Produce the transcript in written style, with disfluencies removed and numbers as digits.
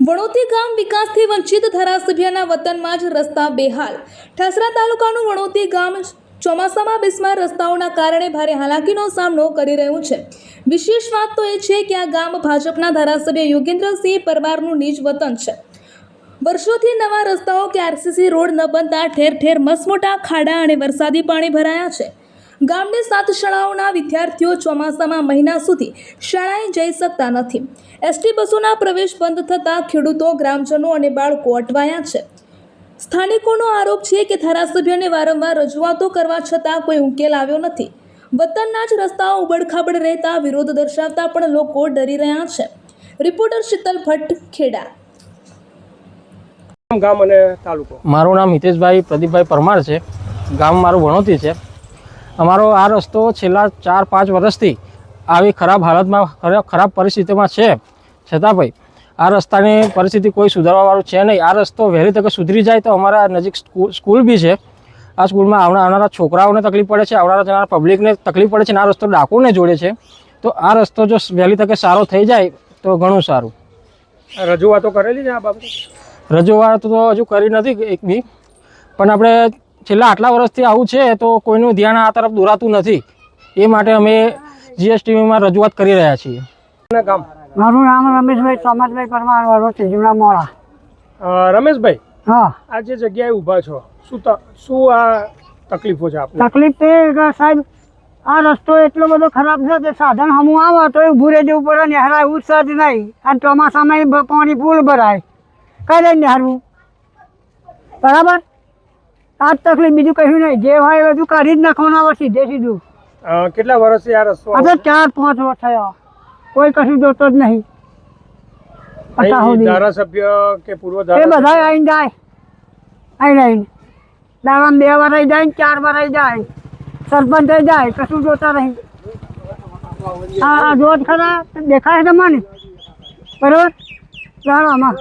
વણોતી ગામ વિકાસથી વંચિત ધારાસભ્યના વતનમાં જ રસ્તા બેહાલ। ઠાસરા તાલુકાનું વણોતી ગામ ચોમાસામાં બિસ્માર રસ્તાઓના કારણે ભારે હાલાકીનો સામનો કરી રહ્યું છે। વિશેષ વાત તો એ છે કે આ ગામ ભાજપના ધારાસભ્ય યોગેન્દ્રસિંહ પરમારનું નિજ વતન છે। વર્ષોથી નવા રસ્તાઓ કે આરસીસી રોડ ન બનતા ઠેર ઠેર મસમોટા ખાડા અને વરસાદી પાણી ભરાયા છે। ગામની 7 શાળાઓના વિદ્યાર્થીઓ ચોમાસામાં મહિના સુધી શાળાએ જઈ શકતા નથી। એસટી બસોના પ્રવેશ બંધ થતાં ખેડૂતો, ગ્રામજનો અને બાળકો અટવાયા છે। સ્થાનિકોનો આરોપ છે કે ધારાસભ્યને વારંવાર રજૂઆતો કરવા છતાં કોઈ ઉકેલ આવ્યો નથી। વતનના જ રસ્તાઓ ઉબડખાબડ રહેતા વિરોધ દર્શાવતા પણ લોકો ડરી રહ્યા છે। રિપોર્ટર શીતલ ભટ્ટ, ખેડા। ગામ અને તાલુકો? મારું નામ હિતેશભાઈ પ્રદીપભાઈ પરમાર છે। ગામ મારું વણોતી છે। અમારો આ રસ્તો છેલ્લા 4-5 વર્ષથી આવી ખરાબ હાલતમાં, ખરાબ પરિસ્થિતિમાં છે, છતાં ભાઈ આ રસ્તાની પરિસ્થિતિ કોઈ સુધારવાવાળું છે નહીં। આ રસ્તો વહેલી તકે સુધરી જાય તો અમારા નજીક સ્કૂલ બી છે। આ સ્કૂલમાં આવનારા છોકરાઓને તકલીફ પડે છે, આવનારા પબ્લિકને તકલીફ પડે છે અને આ રસ્તો ડાકોરને જોડે છે। તો આ રસ્તો જો વહેલી તકે સારો થઈ જાય તો ઘણું સારું। રજૂઆતો કરેલી છે આ બાબતે? રજૂઆત તો હજુ કરી નથી એક બી, પણ આપણે છેલ્લા આટલા વર્ષથી આવું છે તો કોઈનું ધ્યાન આ તરફ દોરાતું નથી। એ માટે અમે જીએસટીવીમાં રજૂઆત કરી રહ્યા છીએ। ગામ? મારું નામ રમેશભાઈ સોમતભાઈ પરમાર, વડોદરા જૂના મોડા। રમેશભાઈ, હા, આ જે જગ્યાએ ઊભા છો, શું આ તકલીફો છે આપને? તકલીફ તે કે સાહેબ આ રસ્તો એટલો બધો ખરાબ છે કે સાધન હમું આવે તો ઊભું રહી જવું પડે, નેહરા એવું જ નહીં। અને ચોમાસામાં પાણી ફૂલ ભરાય, કઈ લઈને નેહરવું? બરાબર, આ જ તકલીફ, બીજું કશું નહીં। જે હોય એ બધું કાઢી જ નાખવાનું આવે સીધે સીધું। કેટલા વર્ષથી આ રસ્તો? આ તો 4-5 વર્ષ થયા, કોઈ કશું જોતો જ નહીં। ધારાસભ્ય કે પૂર્વ એ ધારાસભ્ય બધા આવીને જાય, આવીને દાડામાં 2 વાર આવી જાય, 4 વાર આવી જાય, સરપંચ આવી જાય, કશું જોતા નહીં। હા, જોત ખરા દેખાય તમને, બરોબર? ચાલો આમાં